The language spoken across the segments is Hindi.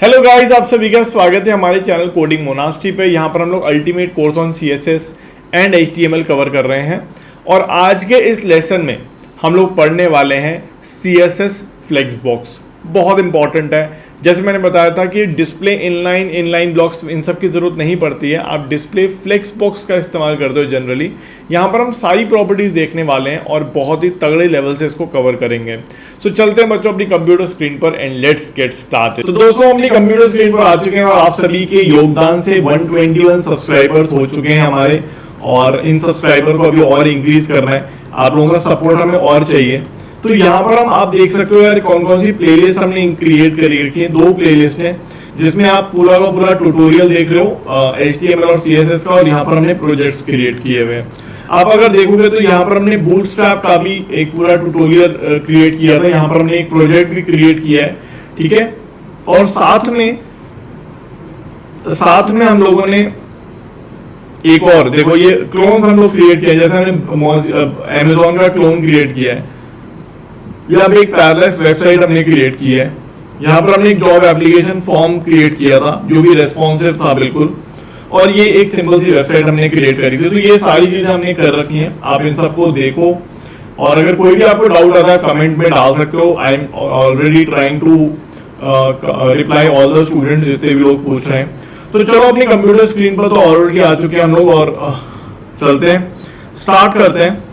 हेलो गाइस, आप सभी का स्वागत है हमारे चैनल कोडिंग मोनास्ट्री पे। यहाँ पर हम लोग ultimate course on CSS and HTML cover कर रहे हैं और आज के इस लेसन में हम लोग पढ़ने वाले हैं सीएसएस फ्लेक्स बॉक्स। बहुत इंपॉर्टेंट है। जैसे मैंने बताया था कि डिस्प्ले इनलाइन ब्लॉक्स इन सब की ज़रूरत नहीं पड़ती है, आप डिस्प्ले फ्लेक्स बॉक्स का इस्तेमाल करते हो जनरली। यहाँ पर हम सारी प्रॉपर्टीज़ देखने वाले हैं और बहुत ही तगड़े लेवल से इसको कवर करेंगे। सो चलते हैं बच्चों अपनी कंप्यूटर स्क्रीन पर एंड लेट्स गेट स्टार्टेड। तो दोस्तों अपनी कंप्यूटर स्क्रीन पर आ चुके हैं और आप सभी के योगदान से 121 सब्सक्राइबर्स हो चुके हैं हमारे, और इन सब्सक्राइबर को अभी और इंक्रीज करना है। आप लोगों का सपोर्ट हमें और चाहिए। तो यहाँ पर हम आप देख सकते हो यार कौन कौन सी प्लेलिस्ट हमने क्रिएट करी रखी है। 2 प्लेलिस्ट हैं जिसमें आप पूरा का पूरा ट्यूटोरियल देख रहे हो HTML और CSS का, और यहाँ पर हमने प्रोजेक्ट्स क्रिएट किए हुए हैं। आप अगर देखोगे तो यहाँ पर हमने बूटस्ट्रैप का भी एक पूरा ट्यूटोरियल क्रिएट किया था। यहाँ पर हमने एक प्रोजेक्ट भी क्रिएट किया है, ठीक है। और साथ में हम लोगों ने एक और देखो ये क्लोन हम लोग क्रिएट किया है। जैसे हमने अमेजोन का क्लोन क्रिएट किया है, यहाँ पे एक पैरलेक्स वेबसाइट हमने क्रिएट की है। यहाँ पर हमने एक जॉब एप्लीकेशन फॉर्म क्रिएट किया था जो भी रेस्पॉन्सिव था बिल्कुल, और ये एक सिंपल सी वेबसाइट हमने क्रिएट करी थी। तो ये सारी चीजें हमने कर रखी हैं, आप इन सबको देखो। और अगर कोई भी आपको डाउट आता है कमेंट में डाल सकते हो। I am already trying to reply all the students जितने भी लोग पूछ रहे हैं। तो चलो अपनी कंप्यूटर स्क्रीन पर तो ऑलरेडी आ चुके हैं हम लोग, और चलते हैं, स्टार्ट करते हैं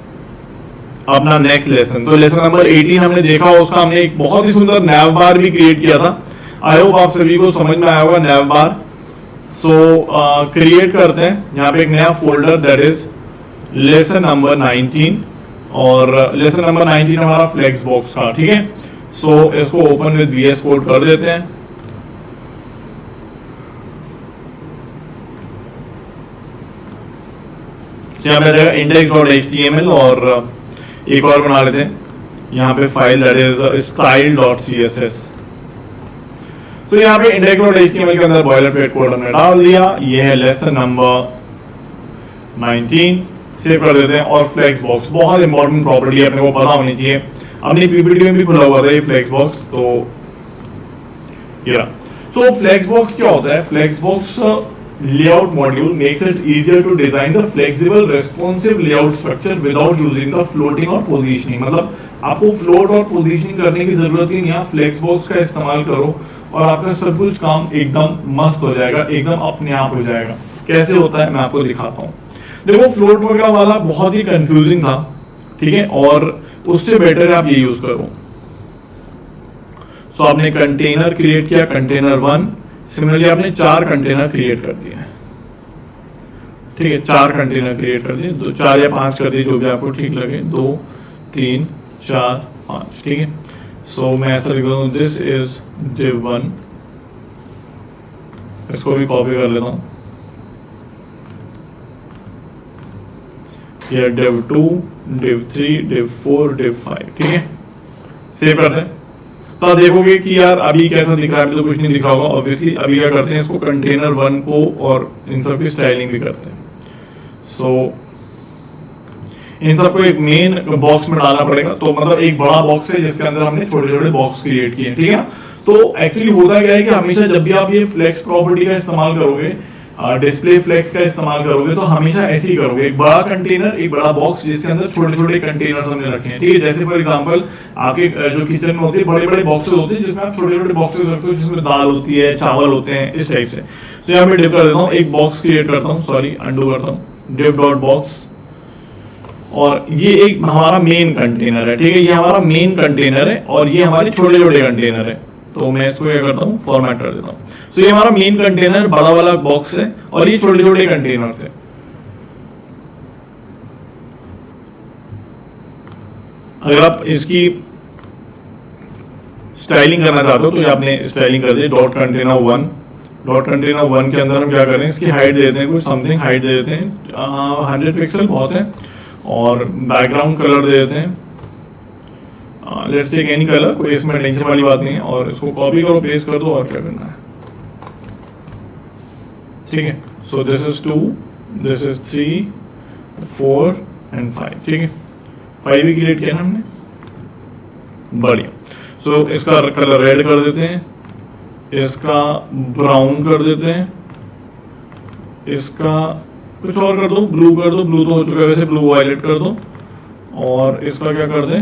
अपना नेक्स्ट लेसन। तो लेसन नंबर 18 हमने देखा, उसका हमने एक बहुत ही सुंदर नैव बार भी क्रिएट किया था। आई होप आप सभी को समझ में आया होगा नैव बार। सो क्रिएट करते हैं यहाँ पे एक नया folder, that is lesson number 19, और लेसन नंबर 19 हमारा फ्लेक्स बॉक्स का, ठीक है। सो इसको ओपन विद VS कोड कर देते हैं। यहाँ पे रहेगा index.html, और एक और बना लेते हैं यहाँ पे फाइल, दैट इज style.css। तो यहाँ पे index.html के अंदर बॉयलरप्लेट कोड हमने डाल दिया। ये है लेसन नंबर 19, सेव कर देते हैं। और फ्लेक्स बॉक्स बहुत इंपॉर्टेंट प्रॉपर्टी है, अपने को पता होनी चाहिए। अपनी पीपीटी में भी खुला हुआ था ये फ्लेक्स बॉक्स। तो ये फ्लेक्स बॉक्स क्या होता है? Flex box layout module makes it easier to design the flexible responsive layout structure without using the floating or positioning। मतलब आपको फ्लोट और पोजीशनिंग करने की जरूरत ही नहीं है, फ्लेक्स बॉक्स का इस्तेमाल करो और आपका सब कुछ काम एकदम मस्त हो जाएगा, एकदम अपने आप हो जाएगा। कैसे होता है मैं आपको दिखाता हूँ। देखो फ्लोट वगैरह वाला बहुत ही कंफ्यूजिंग था, ठीक है, और उससे बेटर है आप ये यूज करो। सो आपने कंटेनर क्रिएट किया, कंटेनर 1। सिमिलरली आपने 4 कंटेनर क्रिएट कर दिए, ठीक है। 4 कंटेनर क्रिएट कर दिए, 4 या 5 कर दिए, जो भी आपको ठीक लगे। 2 3 4 5, ठीक है। सो मैं ऐसा लिख रहा हूँ, दिस इज div 1। इसको भी कॉपी कर लेता हूँ। ये div 2, div 3, div 4, div 5, ठीक है। सेव करते हैं। तो आप देखोगे कि यार अभी कैसा दिख रहा है, अभी तो कुछ नहीं दिखा होगा ऑब्वियसली। अभी क्या करते हैं, इसको कंटेनर 1 को और इन सब की स्टाइलिंग भी करते हैं। सो इन सबको एक मेन बॉक्स में डालना पड़ेगा। तो मतलब एक बड़ा बॉक्स है जिसके अंदर हमने छोटे छोटे बॉक्स क्रिएट किए, ठीक है ना। तो एक्चुअली होता क्या है कि हमेशा जब भी आप ये फ्लेक्स प्रॉपर्टी का इस्तेमाल करोगे, डिस्प्ले फ्लेक्स का इस्तेमाल करोगे, तो हमेशा ऐसे ही करोगे। एक बड़ा कंटेनर, एक बड़ा बॉक्स जिसके अंदर छोटे छोटे कंटेनर्स हमने रखे हैं, ठीक है। जैसे फॉर एग्जांपल आपके जो किचन में होते हैं बड़े बड़े बॉक्सेस होते हैं जिसमें आप छोटे छोटे बॉक्सेस रखते हो, जिसमें दाल होती है, चावल होते हैं, इस टाइप से। तो यहाँ पे डिव कर देता हूँ, एक बॉक्स क्रिएट करता हूँ, सॉरी अंडू करता हूँ, div डॉट बॉक्स। और ये एक हमारा मेन कंटेनर है, ठीक है। ये हमारा मेन कंटेनर है और ये हमारे छोटे छोटे कंटेनर है। तो मैं इसको क्या करता हूँ, फॉर्मेट कर देता हूँ। तो ये हमारा मेन कंटेनर बड़ा वाला बॉक्स है और ये छोटे छोटे कंटेनर्स है। अगर आप इसकी स्टाइलिंग करना चाहते हो तो ये आपने स्टाइलिंग कर दी, डॉट कंटेनर 1। डॉट कंटेनर 1 के अंदर हम क्या करें, इसकी हाइट दे देते हैं, कुछ समथिंग हाइट दे देते हैं, 100 पिक्सल बहुत है। और बैकग्राउंड कलर दे देते हैं, लेट्स टेक एनी कलर, कोई इसमें टेंशन वाली बात नहीं है। और इसको कॉपी करो, पेस्ट कर दो, और क्या करना है, ठीक है। So this is 2, this is 3, 4 and 5, ठीक है। 5 भी क्रिएट किया ना हमने, बढ़िया। सो इसका कलर रेड कर देते हैं, इसका ब्राउन कर देते हैं, इसका कुछ और कर दो, ब्लू कर दो, ब्लू तो हो चुका है वैसे, ब्लू वायलेट कर दो, और इसका क्या कर दें,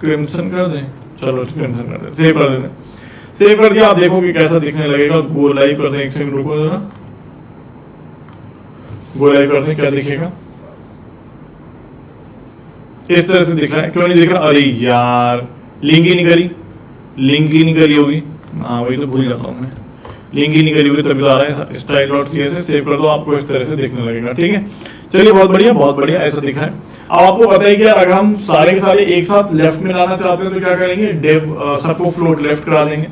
क्रिम्सन कर दें, चलो क्रिम्सन कर दें, सेव कर देते हैं। सेव कर दिया, आप देखोगे कैसा दिखने लगेगा। गो लाइव कर दें, एक सेकंड रुको जरा, गो लाइव कर दें, क्या दिखेगा, इस तरह से दिख रहा है। क्यों नहीं दिख रहा, अरे यार लिंक ही नहीं करी, लिंक ही नहीं करी होगी, हाँ वही तो भूल जाता हूँ मैं, लिंक ही नहीं करी होगी तभी तो आ रहा है। style.css सेव कर दो, आपको इस तरह से दिखने लगेगा। ठीक है, चलिए बहुत बढ़िया, बहुत बढ़िया, ऐसा दिख रहा है। अब आपको पता है कि यार अगर हम सारे के सारे एक साथ लेफ्ट में लाना चाहते हैं तो क्या करेंगे, डेव सबको फ्लोट लेफ्ट करा देंगे,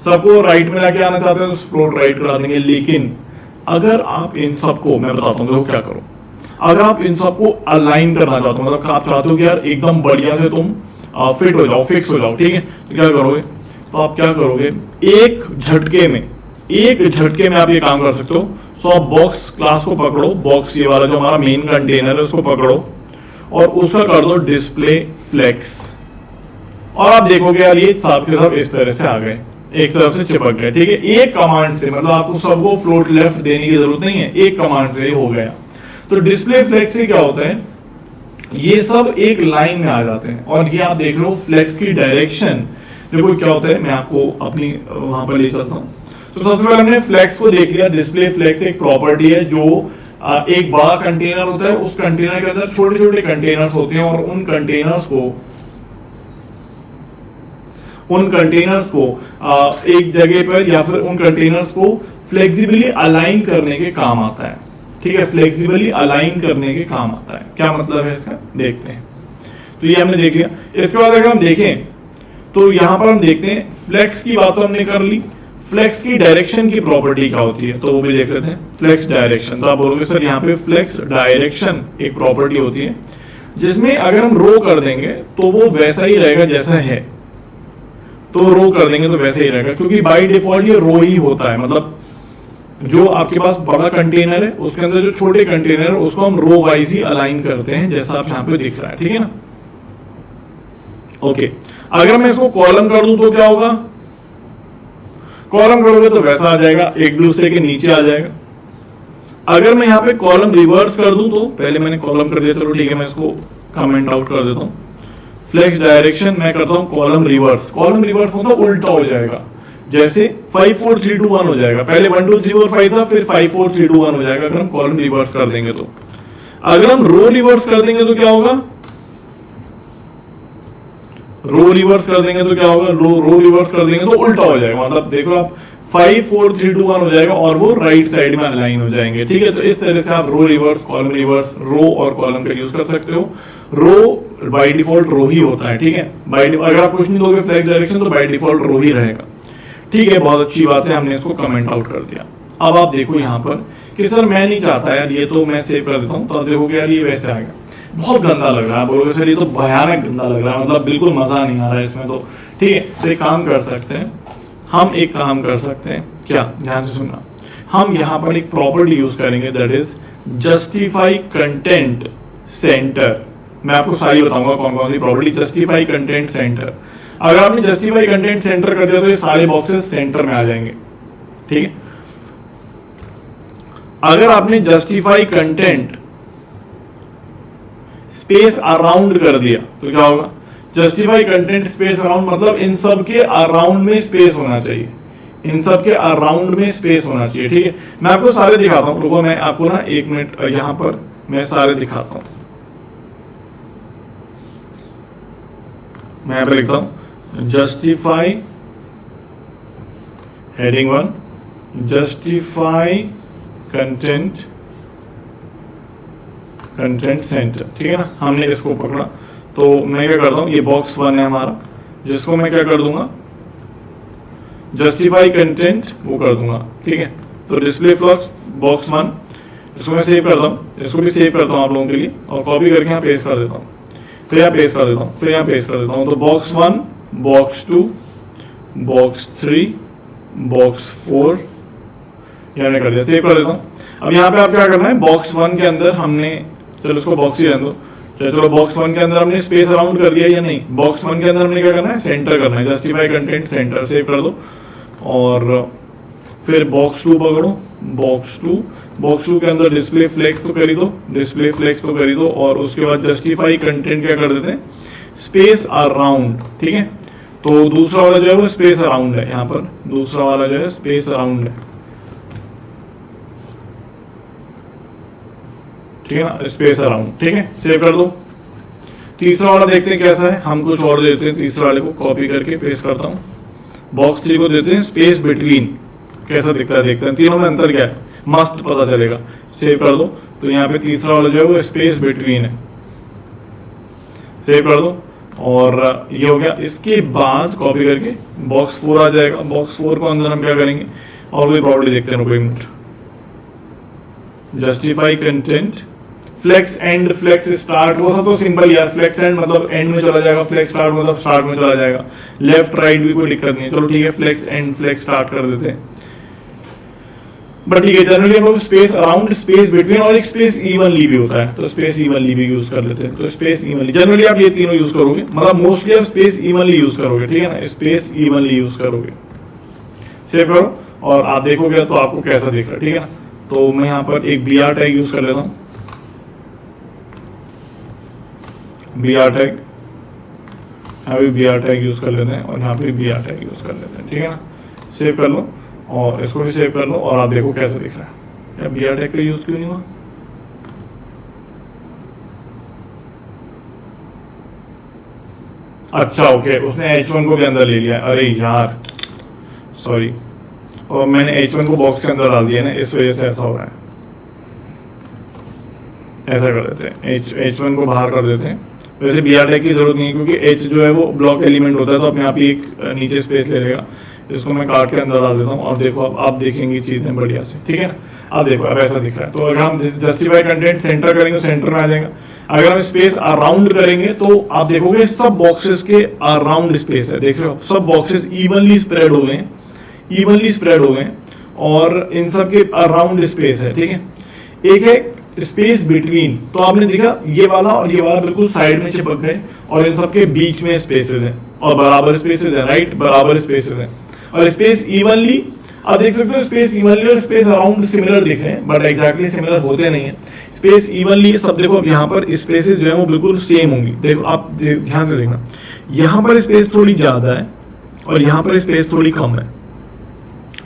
सबको राइट में लाके आना चाहते हैं तो फ्लोट राइट करा देंगे। लेकिन अगर आप इन सबको, मैं बताता हूँ देखो क्या करो, अगर आप इन सबको अलाइन करना चाहते हो, मतलब आप चाहते हो कि यार एकदम बढ़िया से तुम फिट हो जाओ, फिक्स हो जाओ, ठीक है, तो क्या करोगे, तो आप क्या करोगे, एक झटके में आप ये काम कर सकते हो। सो आप बॉक्स क्लास को पकड़ो, बॉक्स ये वाला जो हमारा मेन कंटेनर है उसको पकड़ो और उसका कर दो डिस्प्ले फ्लेक्स, और आप देखोगे यार ये सब के सब इस तरह से आ गए, एक तरफ से चिपक गए। ठीक है, एक कमांड से, मतलब आपको सबको फ्लोट लेफ्ट देने की जरूरत नहीं है, एक कमांड से हो गया। तो डिस्प्ले फ्लेक्स से क्या होता है, ये सब एक लाइन में आ जाते हैं। और ये आप देख रहे हो फ्लेक्स की डायरेक्शन, देखो क्या होता है, मैं आपको अपनी वहां पर ले चलता हूँ। तो सबसे पहले हमने फ्लेक्स को देख लिया। डिस्प्ले फ्लेक्स एक प्रॉपर्टी है जो एक बड़ा कंटेनर होता है, उस कंटेनर के अंदर छोटे छोटे कंटेनर्स होते हैं, और उन कंटेनर्स को एक जगह पर या फिर उन कंटेनर्स को फ्लेक्सिबली अलाइन करने के काम आता है। ठीक है, फ्लेक्सिबली अलाइन करने के काम आता है। क्या मतलब है इसका, देखते हैं। तो ये हमने देख लिया। इसके बाद अगर हम देखें तो यहां पर हम देखते हैं, फ्लेक्स की बात तो हमने कर ली, फ्लेक्स की डायरेक्शन की प्रॉपर्टी क्या होती है, तो वो भी देख लेते हैं। फ्लेक्स डायरेक्शन, तो आप बोलोगे सर यहाँ पे फ्लेक्स डायरेक्शन एक प्रॉपर्टी होती है जिसमें अगर हम रो कर देंगे तो वो वैसा ही रहेगा जैसा है, तो रो कर देंगे तो वैसे ही रहेगा, क्योंकि बाय डिफॉल्ट ये रो ही होता है। मतलब जो आपके पास बड़ा कंटेनर है उसके अंदर जो छोटे कंटेनर है उसको हम रो वाइज ही अलाइन करते हैं, जैसा आप यहाँ पे दिख रहा है। ठीक है ना, ओके। अगर मैं इसको कॉलम कर दूं तो क्या होगा, कॉलम करोगे तो वैसा आ जाएगा, एक दूसरे के नीचे आ जाएगा। अगर मैं यहाँ पे कॉलम रिवर्स कर दूं तो, पहले मैंने कॉलम कर दिया, चलो ठीक है, मैं इसको कमेंट आउट कर देता हूँ। फ्लेक्स डायरेक्शन मैं करता हूँ कॉलम रिवर्स, कॉलम रिवर्स मतलब उल्टा हो जाएगा, जैसे 5 4 3 2 1 हो जाएगा। पहले 1 2 3 4 5 था, फिर 5 4 3 2 1 हो जाएगा अगर हम कॉलम रिवर्स कर देंगे तो। अगर हम रो रिवर्स कर देंगे तो क्या होगा, रो रिवर्स कर देंगे तो क्या होगा, रो रिवर्स कर देंगे तो उल्टा हो जाएगा। मतलब देखो आप 5 4 3 2 1 हो जाएगा और वो राइट साइड में अलाइन हो जाएंगे। ठीक है, तो इस तरह से आप रो रिवर्स, कॉलम रिवर्स, रो और कॉलम का यूज कर सकते हो। रो बाय डिफॉल्ट रो ही होता है। ठीक है, अगर आप कुछ नहीं दोगे फ्लेक्स डायरेक्शन तो बाय डिफॉल्ट रो ही रहेगा। ठीक है, बहुत अच्छी बात है, हमने इसको कमेंट आउट कर दिया। अब आप देखो यहाँ पर कि सर मैं नहीं चाहता यार ये, तो मैं सेव कर देता हूँ। तो आप देखोगे यार ये वैसे आएगा, बहुत गंदा लग रहा है, बोलोगे सर ये तो भयानक गंदा लग रहा है, मतलब बिल्कुल मजा नहीं आ रहा है इसमें तो। ठीक है, तो एक काम कर सकते हैं हम, एक काम कर सकते हैं, क्या, ध्यान से सुनना, हम यहाँ पर एक प्रॉपर्टी यूज करेंगे, that is justify content centre. मैं आपको सारी बताऊंगा कौन कौन सी प्रॉपर्टी। जस्टिफाई कंटेंट सेंटर, अगर आपने जस्टिफाई कंटेंट सेंटर कर दिया तो ये सारे बॉक्सेस सेंटर में आ जाएंगे। ठीक है, अगर आपने जस्टिफाई कंटेंट स्पेस अराउंड कर दिया तो क्या होगा, जस्टिफाई कंटेंट स्पेस अराउंड मतलब इन सब के अराउंड में स्पेस होना चाहिए, इन सब के अराउंड में स्पेस होना चाहिए। ठीक है, मैं आपको सारे दिखाता हूं, रुको मैं आपको ना 1 मिनट यहां पर मैं सारे दिखाता हूं। मैं यहां पर लिखता हूं justify heading 1, justify content centre. ठीक है ना, हमने इसको पकड़ा। तो मैं क्या करता हूं, ये बॉक्स 1 है हमारा, जिसको मैं क्या कर दूंगा, जस्टिफाई कंटेंट वो कर दूंगा। ठीक है, तो डिस्प्ले फ्लक्स बॉक्स 1, इसको मैं सेव करता हूँ, इसको भी सेव करता हूँ आप लोगों के लिए, और कॉपी करके यहाँ पेस्ट कर देता हूँ, फिर यहाँ पेस्ट कर देता हूँ, फिर यहाँ पेस्ट कर देता हूँ। तो बॉक्स 1, बॉक्स 2, बॉक्स 3, बॉक्स 4 यहाँ कर दिया, सेव कर देता हूँ। अब यहाँ पे आप क्या करना है, बॉक्स 1 के अंदर हमने, चलो इसको बॉक्स ही रहने दो, चलो बॉक्स 1 के अंदर हमने स्पेस अराउंड कर दिया या नहीं, बॉक्स 1 के अंदर हमने क्या करना है, सेंटर करना है, जस्टिफाई कंटेंट सेंटर, सेव कर दो। और फिर बॉक्स 2 पकड़ो, बॉक्स 2 के अंदर डिस्प्ले फ्लेक्स तो कर ही दो, डिस्प्ले फ्लेक्स तो कर ही दो, और उसके बाद जस्टिफाई कंटेंट क्या कर देते हैं, स्पेस अराउंड। ठीक है, तो दूसरा वाला जो है वो स्पेस अराउंड है, यहाँ पर दूसरा वाला जो है स्पेस अराउंड है, ठीक है ना, स्पेस अराउंड। ठीक है, सेव कर दो। तीसरा वाला देखते हैं कैसा है, हम कुछ और देते हैं, तीसरा वाले को कॉपी करके पेस्ट करता हूँ। बॉक्स 3 को देते हैं स्पेस बिटवीन, कैसा दिखता है देखते हैं, तीनों में अंतर क्या है, मस्त पता चलेगा। सेव कर दो। तो यहाँ पे तीसरा वाला जो है वो स्पेस बिटवीन है, सेव कर दो, और ये हो गया। इसके बाद कॉपी करके बॉक्स 4 आ जाएगा। बॉक्स 4 को अंदर हम क्या करेंगे, और कोई प्रॉपर्टी देखते हैं, कोई minute, justify content, flex end, flex start, वो सब तो सिंपल यार, फ्लेक्स एंड मतलब एंड में चला जाएगा, फ्लेक्स स्टार्ट मतलब स्टार्ट में चला जाएगा, लेफ्ट राइट भी कोई दिक्कत नहीं है। चलो ठीक है, फ्लेक्स एंड फ्लेक्स स्टार्ट कर देते हैं, बट ठीक है। जनरली हम लोग स्पेस अराउंड, स्पेस बिटवीन और एक स्पेस इवनली भी होता है, तो स्पेस इवनली भी यूज कर लेते हैं। तो स्पेस इवनली जनरली आप ये तीनों यूज करोगे, मतलब मोस्टली आप स्पेस इवनली यूज करोगे, ठीक है ना, स्पेस इवनली यूज करोगे। सेव करो और आप देखोगे तो आपको कैसा दिख रहा है, ठीक है ना। तो मैं यहाँ पर एक br टैग यूज कर लेता हूँ, br टैग, यहाँ भी br टैग यूज कर लेते हैं और यहाँ पे br टैग यूज कर लेते हैं, ठीक है ना। सेव कर लो और इसको भी सेव कर लो और आप देखो कैसा दिख रहा है। या br टैग का यूज क्यों नहीं हुआ, अच्छा ओके, उसने H1 को भी अंदर ले लिया, अरे यार सॉरी, और मैंने H1 को बॉक्स के अंदर डाल दिया ना, इस वजह से ऐसा हो रहा है। ऐसा कर देते हैं, H1 को बाहर कर देते हैं। वैसे br टैग की जरूरत नहीं है क्योंकि H जो है वो ब्लॉक एलिमेंट होता है, तो अपने आप ही एक नीचे स्पेस ले लेगा। इसको मैं काट के अंदर डाल देता हूँ और देखो अब आप देखेंगे चीजें बढ़िया से, ठीक है ना। अब देखो अब ऐसा दिख रहा है। तो अगर हम जस्टिफाई कंटेंट सेंटर करेंगे तो सेंटर में आ जाएगा। अगर हम स्पेस अराउंड करेंगे तो आप देखोगे सब बॉक्सेस के अराउंड स्पेस है, देख रहे हो, सब बॉक्सेस इवनली स्प्रेड हो गए हैं, इवनली स्प्रेड हो गए हैं और इन सब के अराउंड स्पेस है, ठीक है। एक है स्पेस बिटवीन, तो आपने देखा ये वाला और ये वाला बिल्कुल साइड में चिपक गए और इन सब के बीच में स्पेसेस हैं और बराबर स्पेसेस हैं, राइट, बराबर स्पेसेस हैं। और स्पेस इवनली आप देख सकते हो, स्पेस इवनली और स्पेस अराउंड सिमिलर दिख रहे हैं बट एग्जैक्टली सिमिलर होते नहीं है। स्पेस इवनली सब देखो, अब यहाँ पर स्पेसेस जो है वो बिल्कुल सेम होंगी, देखो आप ध्यान से देखना, यहाँ पर स्पेस थोड़ी ज्यादा है और यहाँ पर स्पेस थोड़ी कम है,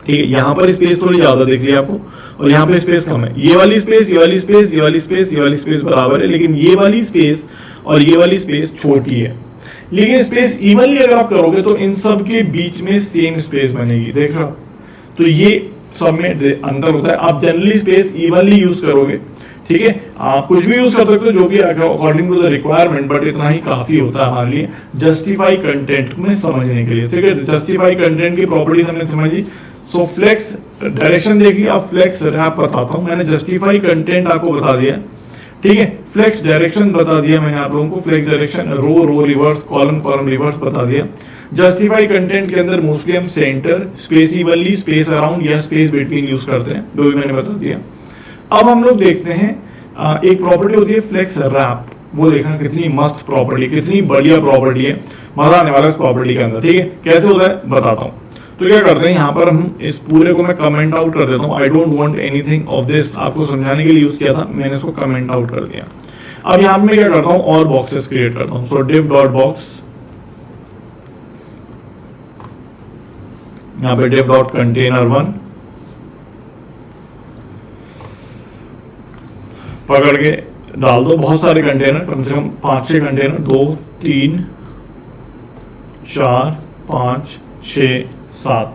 ठीक है। यहाँ पर स्पेस थोड़ी ज्यादा दिख रही है आपको और यहाँ पे स्पेस कम है। ये वाली स्पेस, ये वाली स्पेस, ये वाली स्पेस, ये वाली स्पेस बराबर है, लेकिन ये वाली स्पेस और ये वाली स्पेस छोटी है। लेकिन स्पेस इवनली अगर आप करोगे तो इन सब के बीच में सेम स्पेस बनेगी, देख रहे हो। तो ये सब में अंतर होता है। आप जनरली स्पेस इवनली यूज करोगे, ठीक है, आप कुछ भी यूज कर सकते हो जो भी according to the requirement, but इतना ही काफी होता है हमारे लिए जस्टिफाई कंटेंट में समझने के लिए, ठीक है। जस्टिफाई कंटेंट की प्रॉपर्टीज हमने समझी। सो फ्लेक्स डायरेक्शन देख लिया, अब फ्लेक्स रैप बताता हूं। मैंने जस्टिफाई कंटेंट आपको बता दिया, ठीक है। फ्लेक्स डायरेक्शन बता दिया मैंने आप लोगों को, फ्लेक्स डायरेक्शन, रो रिवर्स, कॉलम रिवर्स बता दिया। जस्टिफाई कंटेंट के अंदर मोस्टली हम centre, space evenly, space around या स्पेस बिटवीन यूज करते हैं, दो ही मैंने बता दिया। अब हम लोग देखते हैं एक प्रॉपर्टी होती है फ्लेक्स रैप, वो देखना कितनी मस्त प्रॉपर्टी, कितनी बढ़िया प्रॉपर्टी है, मजा आने वाला है इस प्रॉपर्टी के अंदर, ठीक है। कैसे होता है बताता हूँ। तो क्या करते हैं, यहाँ पर हम इस पूरे को मैं कमेंट आउट कर देता हूँ। I don't want anything of this, आपको समझाने के लिए यूज किया था, मैंने इसको कमेंट आउट कर दिया। अब यहाँ पे मैं क्या करता हूँ, और बॉक्सेस क्रिएट करता हूँ। सो div डॉट बॉक्स, यहाँ पे div डॉट कंटेनर 1 पकड़ के डाल दो, बहुत सारे कंटेनर, कम से कम 5-6 कंटेनर, 2 3 4 5 6 7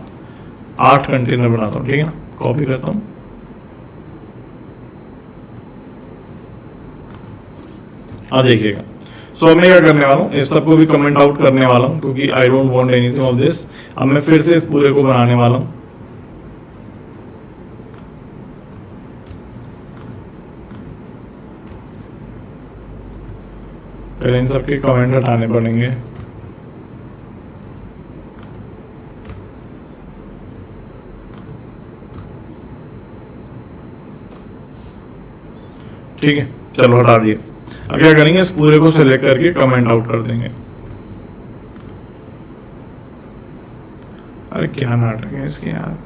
8 कंटेनर बनाता हूँ, ठीक है ना। कॉपी करता हूँ, अब देखिएगा। सो मैं क्या करने वाला हूँ, इस सबको भी कमेंट आउट करने वाला हूँ क्योंकि I don't want anything of this. अब मैं फिर से इस पूरे को बनाने वाला हूँ। पहले इन सबके कमेंट हटाने पड़ेंगे। ठीक है, चलो हटा दिए। अब क्या करेंगे, इस पूरे को सिलेक्ट करके कमेंट आउट कर देंगे। अरे क्या नाटक है इसके यार।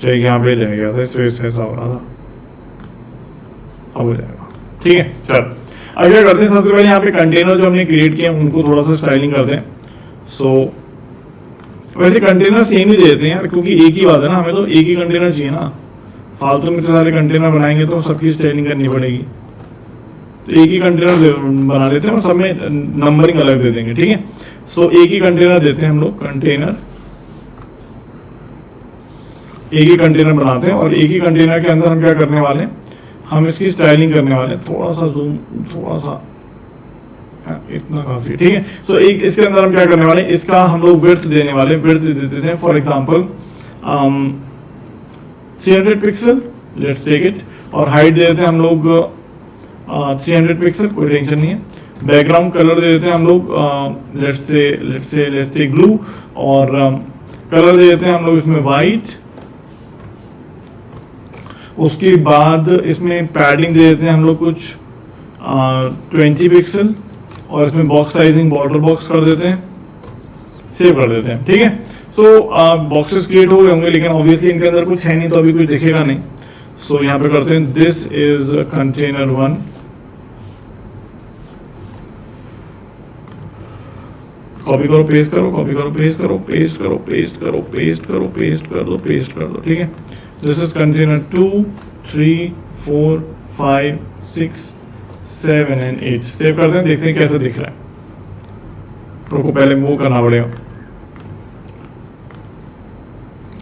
चलिए यहाँ पे रह गया था, इस वजह से ऐसा हो रहा था। अब हो जाएगा, ठीक है। चल अब क्या करते हैं, सबसे पहले यहाँ पे कंटेनर जो हमने क्रिएट किया उनको थोड़ा सा स्टाइलिंग करते हैं। सो वैसे कंटेनर सेम ही देते हैं यार, क्योंकि एक ही बात है ना, हमें तो एक ही कंटेनर चाहिए ना। फालतू में इतने सारे कंटेनर बनाएंगे तो सबकी स्टाइलिंग करनी पड़ेगी। तो एक ही कंटेनर बना देते हैं और सब में नंबरिंग अलग दे देंगे, ठीक है। सो एक ही कंटेनर देते हैं हम लोग, कंटेनर एक ही कंटेनर बनाते हैं और एक ही कंटेनर के अंदर हम क्या करने वाले हैं, हम इसकी स्टाइलिंग करने वाले हैं। थोड़ा सा जूम, थोड़ा सा, इतना काफी, ठीक है। सो एक इसके अंदर हम क्या करने वाले हैं, इसका हम लोग विड्थ देने वाले हैं। विड्थ दे देते हैं for example 300 pixel, let's take it. और हाइट दे देते हैं हम लोग 300 पिक्सल, कोई टेंशन नहीं है। बैकग्राउंड कलर दे देते हैं हम लोग लेट्स टेक ब्लू। और कलर दे देते हैं हम लोग इसमें वाइट। उसके बाद इसमें पैडिंग दे देते हैं हम लोग कुछ 20 पिक्सल। और इसमें बॉक्स साइजिंग बॉर्डर बॉक्स कर देते हैं, सेव कर देते हैं, ठीक है। सो बॉक्सेस क्रिएट हो गए होंगे, लेकिन ऑब्वियसली इनके अंदर कुछ है नहीं तो अभी कुछ दिखेगा नहीं। सो यहाँ पे करते हैं दिस इज कंटेनर 1। कॉपी करो, पेस्ट करो, कॉपी करो, पेस्ट करो, पेस्ट करो, पेस्ट करो, पेस्ट करो, पेस्ट कर दो, पेस्ट कर दो, ठीक है। This is container 2, 3, 4, 5, 6, 7 and 8। Save करते हैं, देखते हैं कैसे दिख रहा है। को पहले वो करना पड़ेगा,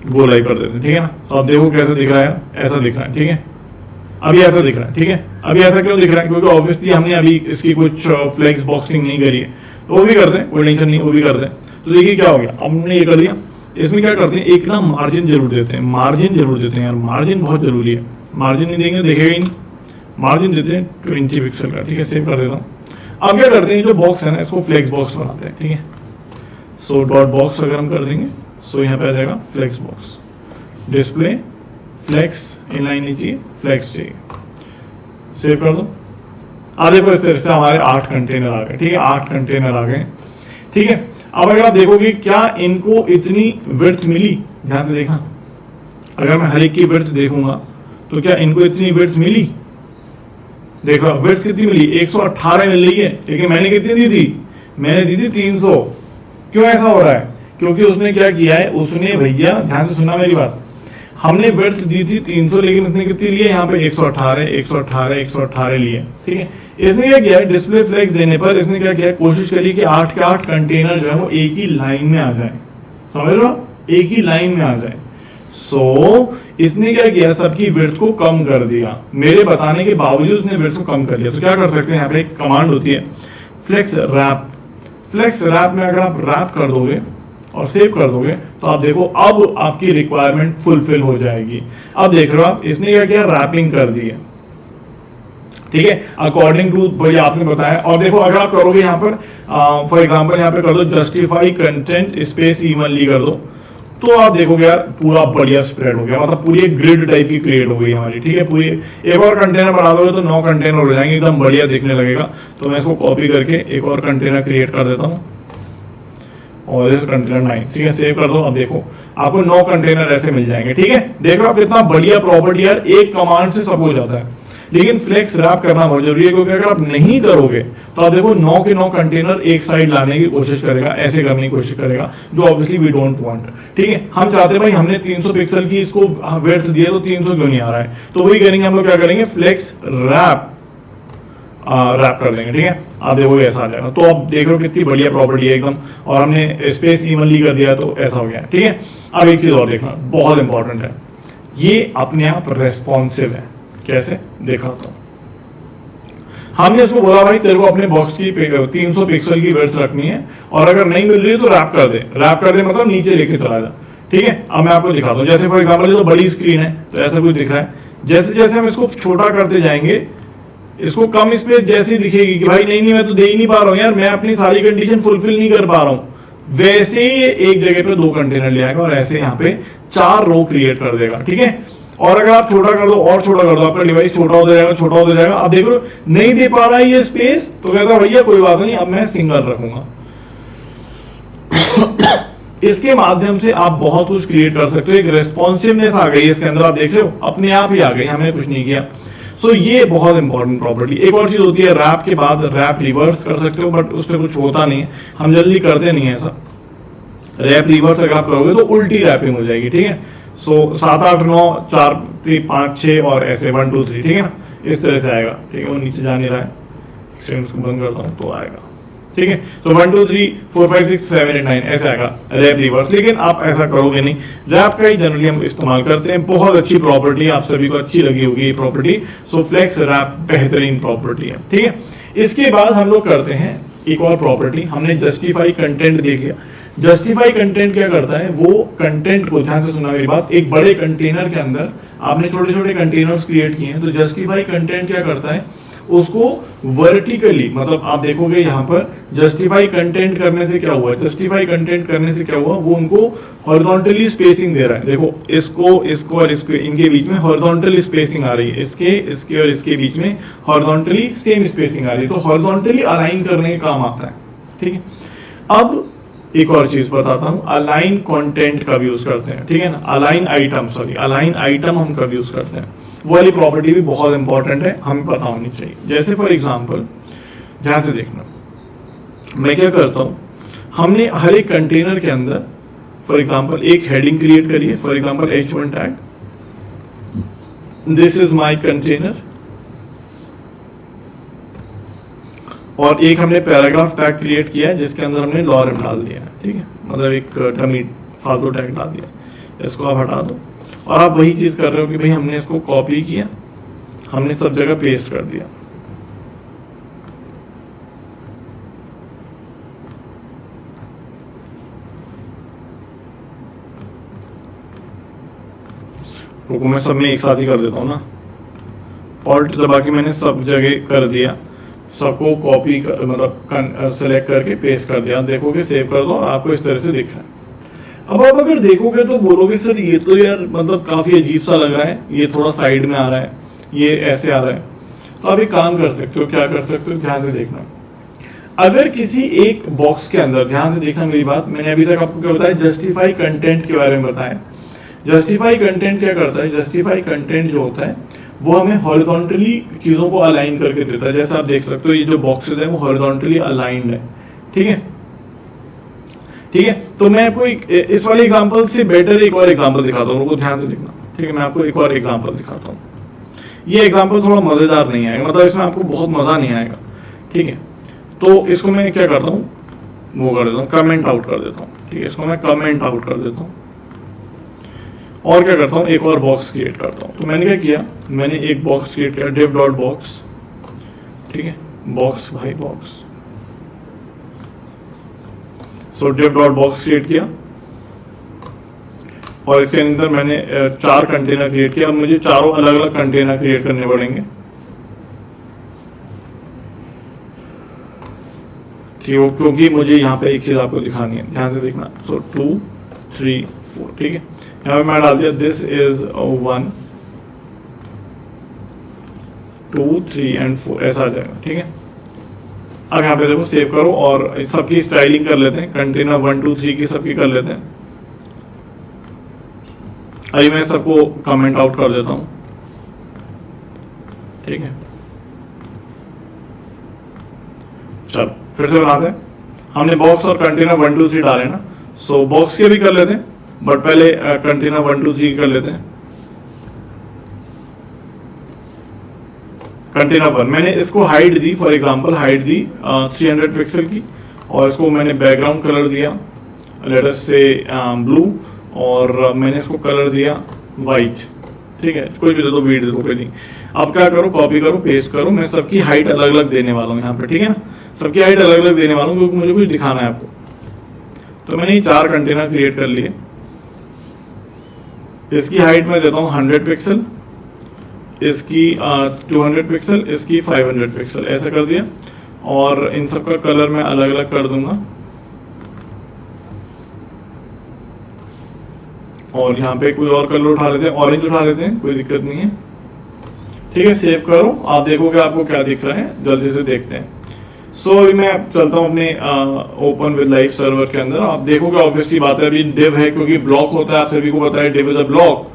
वो लाइव कर देते हैं, ठीक है ना। तो आप देखो कैसे दिख रहा है, ऐसा दिख रहा है, ठीक है। अभी ऐसा दिख रहा है, ठीक है। अभी ऐसा क्यों दिख रहा है, क्योंकि ऑब्वियसली हमने अभी इसकी कुछ फ्लेक्स बॉक्सिंग नहीं करी है, तो वो भी करते हैं, कोई टेंशन नहीं, वो भी करते हैं। तो देखिए क्या हो गया, हमने ये कर दिया। इसमें क्या करते हैं, एक ना मार्जिन जरूर देते हैं, मार्जिन जरूर देते हैं यार, मार्जिन बहुत जरूरी है। मार्जिन नहीं देंगे देखेगा ही नहीं। मार्जिन देते हैं 20 पिक्सल का, ठीक है। सेव कर देता हूँ। अब क्या करते हैं, जो बॉक्स है ना, इसको फ्लेक्स बॉक्स बनाते हैं, ठीक है। सो डॉट बॉक्स अगर हम कर देंगे, सो यहाँ पे आ जाएगा flex box. Display flex inline नहीं चाहिए, फ्लेक्स चाहिए। सेव कर दो। देखो इस तरह से हमारे 8 कंटेनर आ गए, ठीक है। 8 कंटेनर आ गए, ठीक है। अब अगर आप देखोगे क्या इनको इतनी विड्थ मिली, ध्यान से देखा, अगर मैं हर एक की विड्थ देखूंगा तो क्या इनको इतनी विड्थ मिली। देखो विड्थ कितनी मिली, 118 मिल रही है, लेकिन मैंने कितनी दी थी, मैंने दी थी 300। क्यों ऐसा हो रहा है, क्योंकि उसने क्या किया है, उसने भैया ध्यान से सुना मेरी बात, हमने विड्थ दी थी 300, लेकिन उसने कितनी लिए यहाँ पे 118, 118, 118 लिए, ठीक है। इसने क्या किया, डिस्प्ले फ्लेक्स देने पर इसने क्या किया, कोशिश करी कि 8 के 8 कंटेनर जो है वो एक ही लाइन में आ जाए, समझ लो, एक ही लाइन में आ जाए। सो इसने क्या किया, सबकी विड्थ को कम कर दिया, मेरे बताने के बावजूद उसने विड्थ को कम कर दिया। तो क्या कर सकते हैं, यहाँ पे एक कमांड होती है फ्लेक्स रैप। फ्लेक्स रैप में अगर आप रैप कर दोगे और सेव कर दोगे तो आप देखो अब आपकी रिक्वायरमेंट फुलफिल हो जाएगी। अब देख रहे हो आप, इसने क्या किया, रैपिंग कर दी है, ठीक है, अकॉर्डिंग टू भाई आपने बताया। और देखो अगर आप करोगे यहाँ पर फॉर एग्जांपल यहाँ पे कर दो जस्टिफाई कंटेंट स्पेस इवनली कर दो, तो आप देखोगे यार पूरा बढ़िया स्प्रेड हो गया, मतलब पूरी एक ग्रिड टाइप की क्रिएट हो गई हमारी, ठीक है। पूरी एक और कंटेनर बना दोगे तो 9 कंटेनर हो जाएंगे, एकदम बढ़िया दिखने लगेगा। तो मैं इसको कॉपी करके एक और कंटेनर क्रिएट कर देता हूँ और इस कंटेनर 9, ठीक है। सेव कर दो। अब देखो आपको 9 कंटेनर ऐसे मिल जाएंगे, ठीक है। देख रहे हो आप कितना बढ़िया प्रॉपर्टी यार, एक कमांड से सब हो जाता है। लेकिन फ्लेक्स रैप करना बहुत जरूरी है, क्योंकि अगर आप नहीं करोगे तो आप देखो 9 के 9 कंटेनर एक साइड लाने की कोशिश करेगा, ऐसे करने की कोशिश करेगा, जो ऑब्वियसली वी डोंट वांट, ठीक है। हम चाहते हैं भाई हमने 300 पिक्सल की इसको विड्थ दी है तो 300 क्यों नहीं आ रहा है, तो वही करेंगे हम लोग, क्या करेंगे, फ्लेक्स रैप रैप कर देंगे, ठीक है। आप देखोगे ऐसा आ जाएगा। तो आप देख रहे हो कितनी बढ़िया प्रॉपर्टी है एकदम, और हमने स्पेस इवनली कर दिया तो ऐसा हो गया, ठीक है। अब एक चीज और देखना बहुत इंपॉर्टेंट है, ये अपने आप रेस्पॉन्सिव है। कैसे देखा तो हमने उसको बोला भाई तेरे को अपने बॉक्स की 300 पिक्सल की विड्थ रखनी है, और अगर नहीं मिल रही है तो रैप कर दे। रैप कर दे मतलब नीचे लेके चला जा, ठीक है। अब मैं आपको दिखाता हूँ, जैसे फॉर एग्जाम्पल तो बड़ी स्क्रीन है तो ऐसा कुछ दिख रहा है, जैसे जैसे हम इसको छोटा करते जाएंगे, इसको कम स्पेस जैसी दिखेगी कि भाई नहीं मैं तो दे ही नहीं पा रहा हूँ यार, मैं अपनी सारी कंडीशन फुलफिल नहीं कर पा रहा हूँ, वैसे ही एक जगह पे 2 कंटेनर ले आएगा और ऐसे यहाँ पे 4 रो क्रिएट कर देगा, ठीक है। और अगर आप छोटा कर दो और छोटा कर दो, आपका डिवाइस छोटा होता जाएगा, छोटा होता जाएगा। आप देख लो नहीं दे पा रहा है ये स्पेस, तो कहता है भैया कोई बात नहीं, अब मैं सिंगल रखूंगा। इसके माध्यम से आप बहुत कुछ क्रिएट कर सकते हो। एक रेस्पॉन्सिवनेस आ गई इसके अंदर, आप देख रहे हो अपने आप ही आ गई, हमने कुछ नहीं किया। सो ये बहुत इंपॉर्टेंट प्रॉपर्टी। एक और चीज होती है, रैप के बाद रैप रिवर्स कर सकते हो, बट उसमें कुछ होता नहीं है, हम जल्दी करते नहीं है ऐसा। रैप रिवर्स अगर आप करोगे तो उल्टी रैपिंग हो जाएगी, ठीक है। सो 7 8 9 4 3 5 6 और ऐसे 1 2 3, ठीक है ना, इस तरह से आएगा, ठीक है। वो नीचे जा नहीं रहा है, एक सेकंड इसको बंद करता हूँ तो आएगा, ठीक है। तो 1 2 3 4 5 6 7 8 9 ऐसा आएगा रैप रिवर्स। लेकिन आप ऐसा करोगे नहीं, रैप का ही जनरली हम इस्तेमाल करते हैं। बहुत अच्छी प्रॉपर्टी, आप सभी को अच्छी लगी होगी ये प्रॉपर्टी। सो फ्लेक्स रैप बेहतरीन प्रॉपर्टी है, ठीक है। इसके बाद हम लोग करते हैं एक और प्रॉपर्टी, हमने जस्टिफाई कंटेंट देख लिया। जस्टिफाई कंटेंट क्या करता है, वो कंटेंट को, ध्यान से सुना मेरी बात, एक बड़े कंटेनर के अंदर आपने छोटे छोटे कंटेनर्स क्रिएट किए हैं, तो जस्टिफाई कंटेंट क्या करता है, उसको वर्टिकली, मतलब आप देखोगे यहाँ पर जस्टिफाई कंटेंट करने से क्या हुआ, जस्टिफाई कंटेंट करने से क्या हुआ, वो उनको हॉरिजॉन्टली स्पेसिंग दे रहा है। देखो इसको इसको और इसको, इनके बीच में हॉरिजॉन्टली स्पेसिंग आ रही है, इसके और इसके बीच में हॉरिजॉन्टली सेम स्पेसिंग आ रही है, तो हॉरिजॉन्टली अलाइन करने के काम आता है, ठीक है। अब एक और चीज बताता हूं, अलाइन कंटेंट कब यूज करते हैं, ठीक है ना, align item, sorry align item हम कब यूज करते हैं, वो वाली प्रॉपर्टी भी बहुत इंपॉर्टेंट है, हमें पता होनी चाहिए। जैसे फॉर एग्जांपल, ध्यान से देखना, मैं क्या करता हूं, हमने हर एक कंटेनर के अंदर फॉर एग्जांपल एक हेडिंग क्रिएट करी है, for example h1 tag, this is my container, और एक हमने पैराग्राफ टैग क्रिएट किया है जिसके अंदर हमने लॉरम डाल दिया है, ठीक है, मतलब एक डमी फालतू टैग डाल दिया, इसको आप हटा दो। और आप वही चीज कर रहे हो कि भाई हमने इसको कॉपी किया, हमने सब जगह पेस्ट कर दिया। रुको मैं सब में एक साथ ही कर देता हूँ ना, ऑल्ट दबा के मैंने सब जगह कर दिया, सबको कॉपी कर, मतलब सेलेक्ट करके पेस्ट कर दिया। देखोगे सेव कर दो, आपको इस तरह से दिख रहा है। अब आप अगर देखोगे तो बोलोगे सर ये तो यार मतलब काफी अजीब सा लग रहा है, ये थोड़ा साइड में आ रहा है, ये ऐसे आ रहा है। तो आप एक काम कर सकते हो, क्या कर सकते हो, ध्यान से देखना। अगर किसी एक बॉक्स के अंदर, ध्यान से देखना मेरी बात, मैंने अभी तक आपको क्या बताया, जस्टिफाई कंटेंट के बारे में बताया। जस्टिफाई कंटेंट क्या करता है, जस्टिफाई कंटेंट जो होता है वो हमें हॉरिजॉन्टली चीजों को अलाइन करके देता है। जैसे आप देख सकते हो ये जो बॉक्सेस है वो हॉरिजॉन्टली अलाइंड है, ठीक है, ठीक है। तो मैं आपको इस वाले एग्जांपल से बेटर एक और एग्जांपल दिखाता हूँ, उनको ध्यान से देखना, ठीक है। मैं आपको एक और एग्जांपल दिखाता हूँ। ये एग्जांपल थोड़ा मजेदार नहीं आएगा, मतलब इसमें आपको बहुत मजा नहीं आएगा, ठीक है। तो इसको मैं क्या करता हूँ, वो कर देता हूँ, कमेंट आउट कर देता हूँ, ठीक है। इसको मैं कमेंट आउट कर देता हूँ और क्या करता हूँ, एक और बॉक्स क्रिएट करता हूँ। तो मैंने क्या किया, मैंने एक बॉक्स क्रिएट किया, div डॉट बॉक्स, ठीक है, बॉक्स भाई बॉक्स। सो div डॉट बॉक्स क्रिएट किया और इसके अंदर मैंने 4 कंटेनर क्रिएट किया। अब मुझे चारों अलग अलग कंटेनर क्रिएट करने पड़ेंगे, ठीक है, क्योंकि मुझे यहाँ पे एक चीज आपको दिखानी है, ध्यान से देखना। सो 2 3 4, ठीक है। यहाँ पे मैं डाल दिया दिस इज 1 2 3 एंड 4, ऐसा आ जाएगा, ठीक है। अब यहाँ पे देखो सेव करो और सबकी स्टाइलिंग कर लेते हैं, कंटेनर 1 2 3 की सबकी कर लेते हैं। अभी मैं सबको कमेंट आउट कर देता हूँ, ठीक है। चलो फिर से बनाते हैं, हमने बॉक्स और कंटेनर 1 2 3 डाले ना, सो बॉक्स के भी कर लेते हैं, बट पहले कंटेनर 1 2 3 कर लेते हैं। कंटेनर 1 मैंने इसको height the, for example height the 300 pixel की, और इसको मैंने बैकग्राउंड कलर दिया लेट अस से ब्लू, और मैंने इसको कलर दिया वाइट, ठीक है, कोई भी दे दो, वीट दे दो, कोई नहीं। अब क्या करो, कॉपी करो, पेस्ट करो। मैं सबकी हाइट अलग अलग देने वाला हूँ यहाँ पे, ठीक है ना, सबकी हाइट अलग अलग देने वाला हूँ क्योंकि मुझे कुछ दिखाना है आपको। तो मैंने ये 4 कंटेनर क्रिएट कर लिए। इसकी हाइट मैं देता हूँ 100 पिक्सल, इसकी 200 पिक्सल, इसकी 500 पिक्सल, ऐसा कर दिया। और इन सब का कलर मैं अलग अलग कर दूंगा। और यहाँ पे कोई और कलर उठा लेते हैं, ऑरेंज उठा लेते हैं, कोई दिक्कत नहीं है, ठीक है। सेव करो, आप देखोगे आपको क्या दिख रहा है, जल्दी से देखते हैं। अभी मैं चलता हूँ अपने ओपन विद लाइव सर्वर के अंदर। आप देखोगे ऑब्वियसली बात है, अभी डिव है क्योंकि ब्लॉक होता है, आप सभी को पता है डिव इज अ ब्लॉक।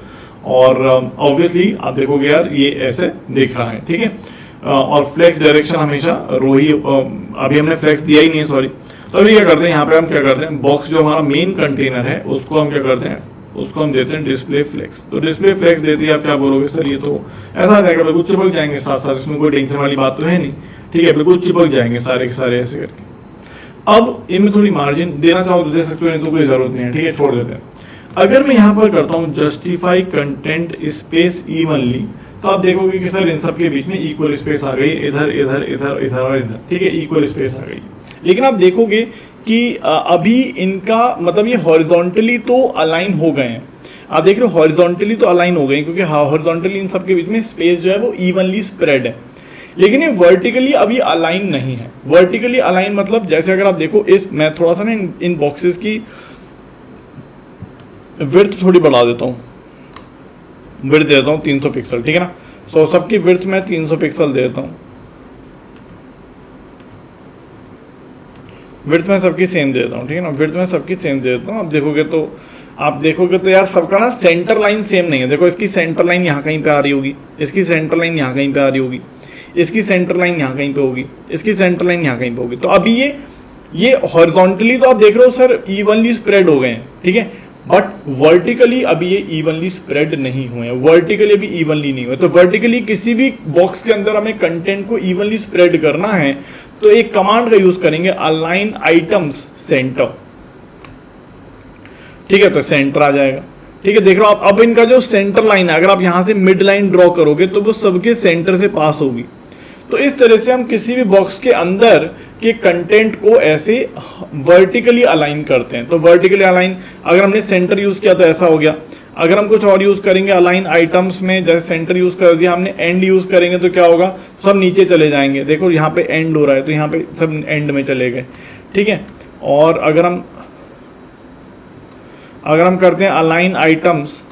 और ऑब्वियसली आप देखोगे यार ये ऐसे दिख रहा है, ठीक है। और फ्लेक्स डायरेक्शन हमेशा रो ही, अभी हमने फ्लेक्स दिया ही नहीं है, सॉरी। तो अभी क्या करते हैं, यहाँ पे हम क्या करते हैं, बॉक्स जो हमारा मेन कंटेनर है उसको हम क्या करते हैं, उसको हम देते हैं डिस्प्ले फ्लेक्स। तो डिस्प्ले फ्लेक्स देती है, आप क्या बोलोगे सर ये तो ऐसा आ जाएगा, बिल्कुल चिपक जाएंगे साथ साथ, इसमें कोई टेंशन वाली बात तो है नहीं, ठीक है, बिल्कुल चिपक जाएंगे सारे के सारे ऐसे करके। अब इनमें थोड़ी मार्जिन देना चाहो तो दे सकते हो, नहीं तो कोई जरूरत नहीं है, ठीक है, छोड़ देते हैं। अगर मैं यहाँ पर करता हूँ जस्टिफाई कंटेंट स्पेस इवनली, तो आप देखोगे कि सर इन सब के बीच में इक्वल स्पेस आ गई, इधर इधर इधर इधर और इधर, ठीक है, इक्वल स्पेस आ गई। लेकिन आप देखोगे कि अभी इनका मतलब ये हॉरिजॉन्टली तो अलाइन हो गए हैं, आप देख रहे हो हॉरिजॉन्टली तो अलाइन हो गए क्योंकि हॉरिजॉन्टली इन सब के बीच में स्पेस जो है वो इवनली स्प्रेड है। लेकिन ये वर्टिकली अभी अलाइन नहीं है। वर्टिकली अलाइन मतलब जैसे अगर आप देखो इस, मैं थोड़ा सा ना इन बॉक्सेस की विड्थ थोड़ी बढ़ा देता हूँ, विड्थ दे देता हूँ 300 पिक्सल, ठीक है ना। सबकी विड्थ मैं 300 पिक्सल दे देता हूँ, विड्थ में सबकी सेम दे देता हूँ, ठीक है ना, विड्थ में सबकी सेम दे देता हूँ। आप देखोगे तो यार सबका ना सेंटर लाइन सेम नहीं है। देखो इसकी सेंटर लाइन यहाँ कहीं पे आ रही होगी, इसकी सेंटर लाइन यहाँ कहीं पे आ रही होगी, इसकी सेंटर लाइन यहाँ कहीं पे होगी, इसकी सेंटर लाइन यहाँ कहीं पे होगी। तो अभी ये हॉरिजॉन्टली तो आप देख रहे हो सर इवनली स्प्रेड हो गए हैं, ठीक है, बट वर्टिकली अभी ये इवनली स्प्रेड नहीं हुए हैं, वर्टिकली अभी इवनली नहीं हुए। तो वर्टिकली किसी भी बॉक्स के अंदर हमें कंटेंट को इवनली स्प्रेड करना है तो एक कमांड का यूज करेंगे, अलाइन आइटम्स सेंटर, ठीक है, तो सेंटर आ जाएगा, ठीक है। देख रहे हो आप, अब इनका जो सेंटर लाइन है, अगर आप यहां से मिड लाइन ड्रॉ करोगे तो वो सबके सेंटर से पास होगी। तो इस तरह से हम किसी भी बॉक्स के अंदर के कंटेंट को ऐसे वर्टिकली अलाइन करते हैं। तो वर्टिकली अलाइन अगर हमने सेंटर यूज किया तो ऐसा हो गया। अगर हम कुछ और यूज करेंगे अलाइन आइटम्स में, जैसे सेंटर यूज कर दिया हमने, एंड यूज करेंगे तो क्या होगा, सब नीचे चले जाएंगे। देखो यहाँ पे एंड हो रहा है तो यहाँ पे सब एंड में चले गए, ठीक है। और अगर हम करते हैं अलाइन आइटम्स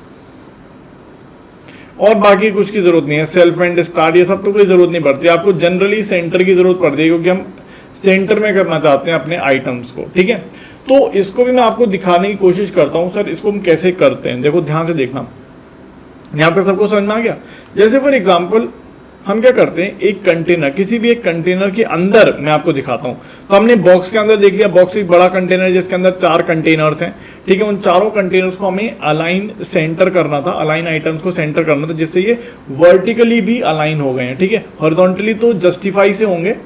और बाकी कुछ की जरूरत नहीं है, सेल्फ एंड स्टार्ट ये सब तो कोई जरूरत नहीं पड़ती, आपको जनरली सेंटर की जरूरत पड़ती है क्योंकि हम सेंटर में करना चाहते हैं अपने आइटम्स को, ठीक है। तो इसको भी मैं आपको दिखाने की कोशिश करता हूं सर इसको हम कैसे करते हैं। देखो ध्यान से देखना, यहां तक सबको समझ में आ गया। जैसे फॉर एग्जाम्पल हम क्या करते हैं, एक कंटेनर, किसी भी एक कंटेनर के अंदर मैं आपको दिखाता हूं। तो हमने बॉक्स के अंदर देख लिया, बॉक्स एक बड़ा कंटेनर है जिसके अंदर 4 कंटेनर्स हैं, ठीक है। उन चारों कंटेनर्स को हमें अलाइन सेंटर करना था, अलाइन आइटम्स को सेंटर करना था जिससे ये वर्टिकली भी अलाइन हो गए हैं, ठीक है। हॉरिजॉन्टली तो जस्टिफाई से होंगे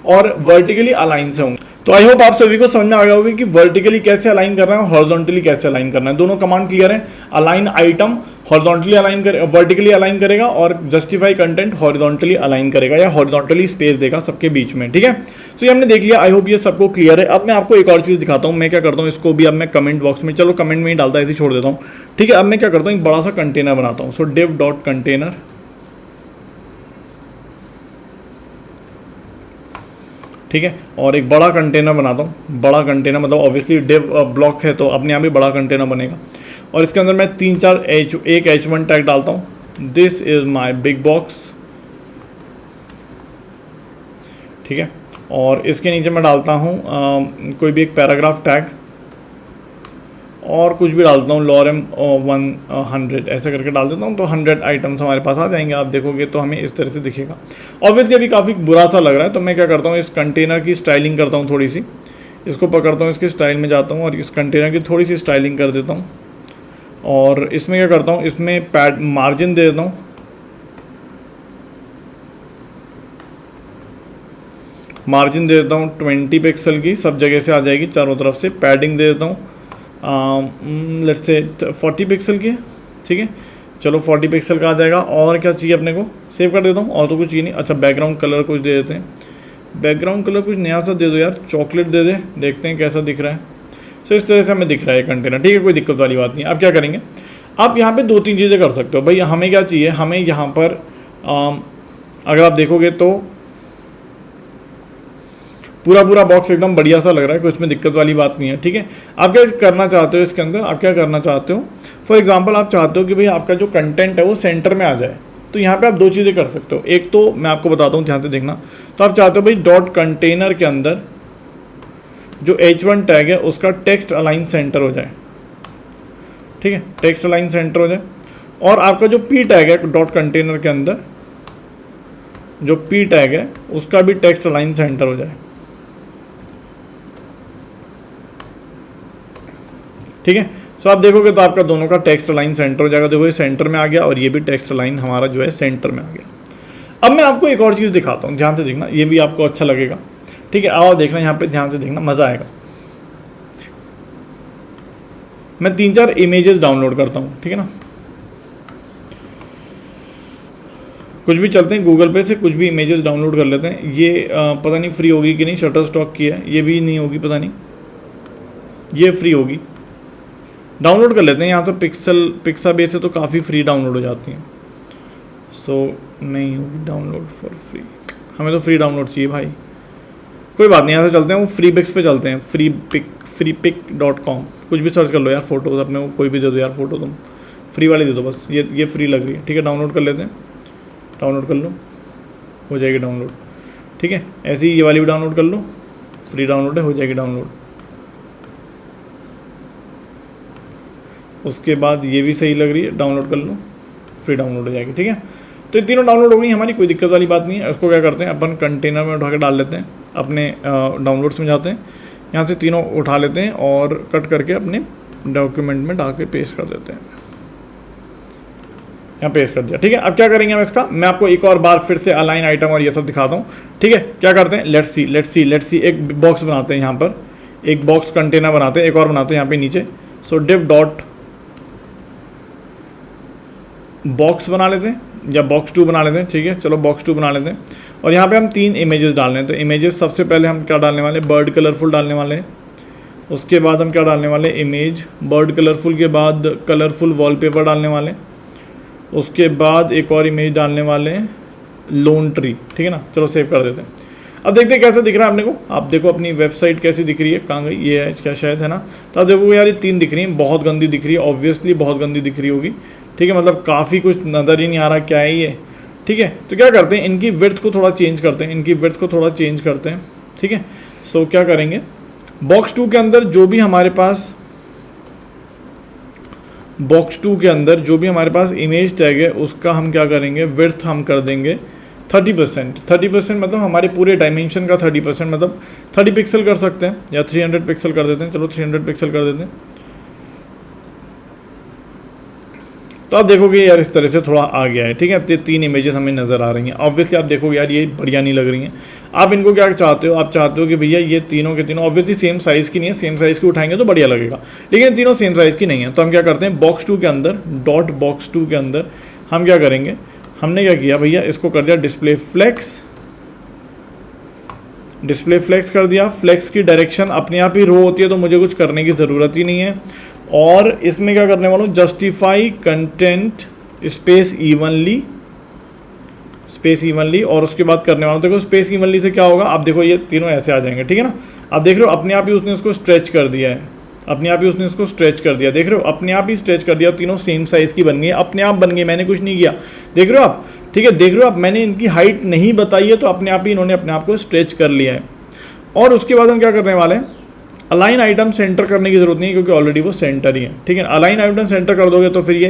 और वर्टिकली अलाइन से होंगे। तो आई होप आप सभी को समझ में आ गया होगा कि वर्टिकली कैसे अलाइन करना है, हॉरिजॉन्टली कैसे अलाइन करना है। दोनों कमांड क्लियर है। अलाइन आइटम हॉरिजॉन्टली अलाइन करे, वर्टिकली अलाइन करेगा, और जस्टिफाई कंटेंट हॉरिजॉन्टली अलाइन करेगा या हॉरिजॉन्टली स्पेस देगा सबके बीच में, ठीक है। सो ये हमने देख लिया, आई होप ये सबको क्लियर है। अब मैं आपको एक और चीज दिखाता हूँ। मैं क्या करता हूँ, इसको भी अब मैं कमेंट बॉक्स में, चलो कमेंट में ही डालता है, ऐसे छोड़ देता हूँ, ठीक है। अब मैं क्या करता हूँ, एक बड़ा सा कंटेनर बनाता हूँ। सो div डॉट कंटेनर, ठीक है, और एक बड़ा कंटेनर बनाता हूँ। बड़ा कंटेनर मतलब ऑब्वियसली डिव ब्लॉक है तो अपने आप ही बड़ा कंटेनर बनेगा। और इसके अंदर मैं 3-4 एक h1 टैग डालता हूँ, this is my big box, ठीक है। और इसके नीचे मैं डालता हूँ कोई भी एक पैराग्राफ टैग और कुछ भी डालता हूँ, लॉरम 100 ऐसे करके डाल देता हूँ। तो 100 आइटम्स हमारे पास आ जाएंगे। आप देखोगे तो हमें इस तरह से दिखेगा। ऑब्वियसली अभी काफ़ी बुरा सा लग रहा है तो मैं क्या करता हूँ, इस कंटेनर की स्टाइलिंग करता हूँ थोड़ी सी, इसको पकड़ता हूँ, इसकी स्टाइल में जाता हूँ और इस कंटेनर की थोड़ी सी स्टाइलिंग कर देता हूँ। और इसमें क्या करता हूँ, इसमें पैड मार्जिन दे देता हूँ, मार्जिन दे देता हूँ 20 पिक्सल की, सब जगह से आ जाएगी चारों तरफ से। पैडिंग दे देता हूँ लेट्स से 40 पिक्सल की, ठीक है, चलो 40 पिक्सल का आ जाएगा। और क्या चाहिए अपने को, सेव कर देता हूँ, और तो कुछ चाहिए नहीं। अच्छा बैकग्राउंड कलर कुछ दे देते हैं, बैकग्राउंड कलर कुछ नया सा दे दो यार, चॉकलेट दे दे, देखते हैं कैसा दिख रहा है। सो इस तरह से हमें दिख रहा है कंटेनर, ठीक है, कोई दिक्कत वाली बात नहीं। अब क्या करेंगे, आप यहाँ पे 2-3 चीज़ें कर सकते हो भाई। हमें क्या चाहिए, हमें यहाँ पर अगर आप देखोगे तो पूरा बॉक्स एकदम बढ़िया सा लग रहा है, कुछ में दिक्कत वाली बात नहीं है, ठीक है। आप क्या करना चाहते हो इसके अंदर, आप क्या करना चाहते हो, फॉर एग्जांपल आप चाहते हो कि भाई आपका जो कंटेंट है वो सेंटर में आ जाए, तो यहाँ पे आप 2 चीज़ें कर सकते हो। एक तो मैं आपको बताता हूँ, ध्यान से देखना। तो आप चाहते हो भाई डॉट कंटेनर के अंदर जो H1 टैग है उसका टेक्स्ट अलाइन सेंटर हो जाए, ठीक है, टेक्स्ट अलाइन सेंटर हो जाए। और आपका जो P टैग है डॉट कंटेनर के अंदर, जो P टैग है उसका भी टेक्स्ट अलाइन सेंटर हो जाए, ठीक है। सो आप देखोगे तो आपका दोनों का टेक्स्ट अलाइन सेंटर हो जाएगा। देखो ये सेंटर में आ गया और ये भी टेक्स्ट अलाइन हमारा जो है सेंटर में आ गया। अब मैं आपको एक और चीज़ दिखाता हूँ, ध्यान से देखना, ये भी आपको अच्छा लगेगा, ठीक है। आओ देखना यहाँ पे, ध्यान से देखना, मज़ा आएगा। मैं 3-4 इमेजेस डाउनलोड करता हूँ, ठीक है ना। कुछ भी चलते हैं गूगल पे से, कुछ भी इमेजेस डाउनलोड कर लेते हैं। ये पता नहीं फ्री होगी कि नहीं, शटर स्टॉक की है, ये भी नहीं होगी, पता नहीं, ये फ्री होगी। डाउनलोड कर लेते हैं यहाँ तो पिक्साबेस से तो काफ़ी फ्री डाउनलोड हो जाती हैं। सो नहीं होगी डाउनलोड फॉर फ्री, हमें तो फ्री डाउनलोड चाहिए भाई। कोई बात नहीं, यहाँ से चलते हैं, वो फ्री पिक्स पे चलते हैं, freepik.com, कुछ भी सर्च कर लो यार, फोटोज अपने को कोई भी दे दो यार, फोटो तुम फ्री वाली दे दो बस, ये फ्री लग रही है, ठीक है। डाउनलोड कर लेते हैं, डाउनलोड कर लो, हो जाएगी डाउनलोड, ठीक है। ऐसे ही ये वाली भी डाउनलोड कर लो, फ्री डाउनलोड है, हो जाएगी डाउनलोड। उसके बाद ये भी सही लग रही है, डाउनलोड कर लो, फ्री डाउनलोड हो जाएगी, ठीक है। तो ये तीनों डाउनलोड हो गई हमारी, कोई दिक्कत वाली बात नहीं है। इसको क्या करते हैं, अपन कंटेनर में उठा के डाल लेते हैं, अपने डाउनलोड्स में जाते हैं, यहाँ से तीनों उठा लेते हैं और कट करके अपने डॉक्यूमेंट में डाल के पेस्ट कर देते हैं। यहाँ पेस्ट कर दिया, ठीक है। अब क्या करेंगे हम इसका, मैं आपको एक और बार फिर से अलाइन आइटम और ये सब दिखाता हूँ, ठीक है। क्या करते हैं, लेट्स सी एक बॉक्स बनाते हैं, यहाँ पर एक बॉक्स कंटेनर बनाते हैं, एक और बनाते हैं यहाँ पे नीचे। सो div डॉट बॉक्स बना लेते हैं या बॉक्स 2 बना लेते हैं, ठीक है। चलो बॉक्स 2 बना लेते हैं और यहाँ पे हम 3 इमेजेस डाल रहे हैं। तो इमेजेस सबसे पहले हम क्या डालने वाले, बर्ड कलरफुल डालने वाले हैं। उसके बाद हम क्या डालने वाले, इमेज बर्ड कलरफुल के बाद कलरफुल वॉलपेपर डालने वाले। उसके बाद एक और इमेज डालने वाले हैं, लोन ट्री, ठीक है ना। चलो सेव कर देते हैं। अब देखते हैं कैसा दिख रहा है अपने को। आप देखो अपनी वेबसाइट कैसी दिख रही है, कहाँ गई, ये है क्या शायद, है ना। तो आप देखो यार ये 3 दिख रही हैं, बहुत गंदी दिख रही है, ऑब्वियसली बहुत गंदी दिख रही होगी, ठीक है। मतलब काफ़ी कुछ नज़र ही नहीं आ रहा क्या है ये, ठीक है। तो क्या करते हैं, इनकी विड्थ को थोड़ा चेंज करते हैं, ठीक है। सो क्या करेंगे, बॉक्स 2 के अंदर जो भी हमारे पास इमेज टैग है उसका हम क्या करेंगे, विड्थ हम कर देंगे 30%। मतलब हमारे पूरे डायमेंशन का 30%, मतलब 30 पिक्सल कर सकते हैं या 300 पिक्सल कर देते हैं। चलो 300 पिक्सल कर देते हैं। तो आप देखोगे यार इस तरह से थोड़ा आ गया है, ठीक है। 3 इमेजेस हमें नज़र आ रही हैं। ऑब्वियसली आप देखोगे यार ये बढ़िया नहीं लग रही हैं। आप इनको क्या चाहते हो, आप चाहते हो कि भैया ये तीनों के तीनों ऑब्वियसली सेम साइज़ की नहीं है, सेम साइज़ की उठाएंगे तो बढ़िया लगेगा, लेकिन तीनों सेम साइज़ की नहीं है। तो हम क्या करते हैं, बॉक्स 2 के अंदर डॉट बॉक्स 2 के अंदर हम क्या करेंगे, हमने क्या किया भैया, इसको कर दिया डिस्प्ले फ्लेक्स कर दिया। फ्लेक्स की डायरेक्शन अपने आप ही रो होती है, तो मुझे कुछ करने की ज़रूरत ही नहीं है। और इसमें क्या करने वाला हूँ, जस्टिफाई कंटेंट स्पेस इवनली, और उसके बाद करने वाला हूँ, देखो स्पेस इवनली से क्या होगा, आप देखो ये तीनों ऐसे आ जाएंगे, ठीक है ना। आप देख रहे हो अपने आप ही उसने इसको स्ट्रेच कर दिया है, देख रहे हो अपने आप ही स्ट्रेच कर दिया, तीनों सेम साइज़ की बन गई, अपने आप बन गई, मैंने कुछ नहीं किया, देख रहे हो आप, ठीक है। देख रहे हो आप, मैंने इनकी हाइट नहीं बताई है, तो अपने आप ही इन्होंने अपने आप को स्ट्रेच कर लिया है। और उसके बाद हम क्या करने वाले हैं, अलाइन आइटम सेंटर करने की जरूरत नहीं है, क्योंकि ऑलरेडी वो सेंटर ही है, ठीक है। अलाइन आइटम सेंटर कर दोगे तो फिर ये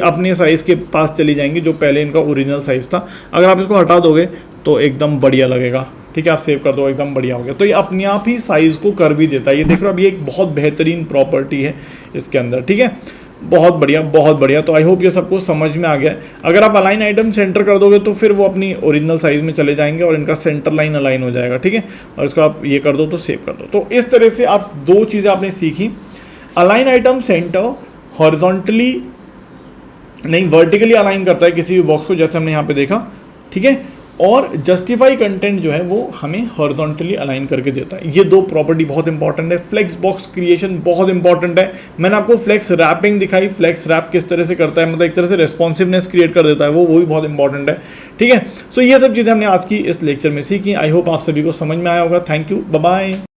अपने साइज़ के पास चली जाएंगी, जो पहले इनका ओरिजिनल साइज़ था। अगर आप इसको हटा दोगे तो एकदम बढ़िया लगेगा, ठीक है। आप सेव कर दो, एकदम बढ़िया हो गया। तो ये अपने आप ही साइज़ को कर भी देता है, ये देख रहे हो। अब ये एक बहुत बेहतरीन प्रॉपर्टी है इसके अंदर, ठीक है। बहुत बढ़िया। तो आई होप ये सबको समझ में आ गया। अगर आप अलाइन आइटम सेंटर कर दोगे तो फिर वो अपनी ओरिजिनल साइज़ में चले जाएंगे और इनका सेंटर लाइन अलाइन हो जाएगा, ठीक है। और इसको आप ये कर दो तो सेव कर दो। तो इस तरह से आप 2 चीज़ें आपने सीखी, अलाइन आइटम सेंटर हॉरिजॉन्टली नहीं वर्टिकली अलाइन करता है किसी भी बॉक्स को, जैसे हमने यहाँ पे देखा, ठीक है। और जस्टिफाई कंटेंट जो है वो हमें हॉरिजॉन्टली अलाइन करके देता है। ये दो प्रॉपर्टी बहुत इंपॉर्टेंट है। फ्लेक्स बॉक्स क्रिएशन बहुत इंपॉर्टेंट है। मैंने आपको फ्लेक्स रैपिंग दिखाई, फ्लेक्स रैप किस तरह से करता है, मतलब एक तरह से रेस्पॉन्सिवनेस क्रिएट कर देता है, वो भी बहुत इंपॉर्टेंट है, ठीक है। सो ये सब चीज़ें हमने आज की इस लेक्चर में सीखी। आई होप आप सभी को समझ में आया होगा। Thank you, bye bye.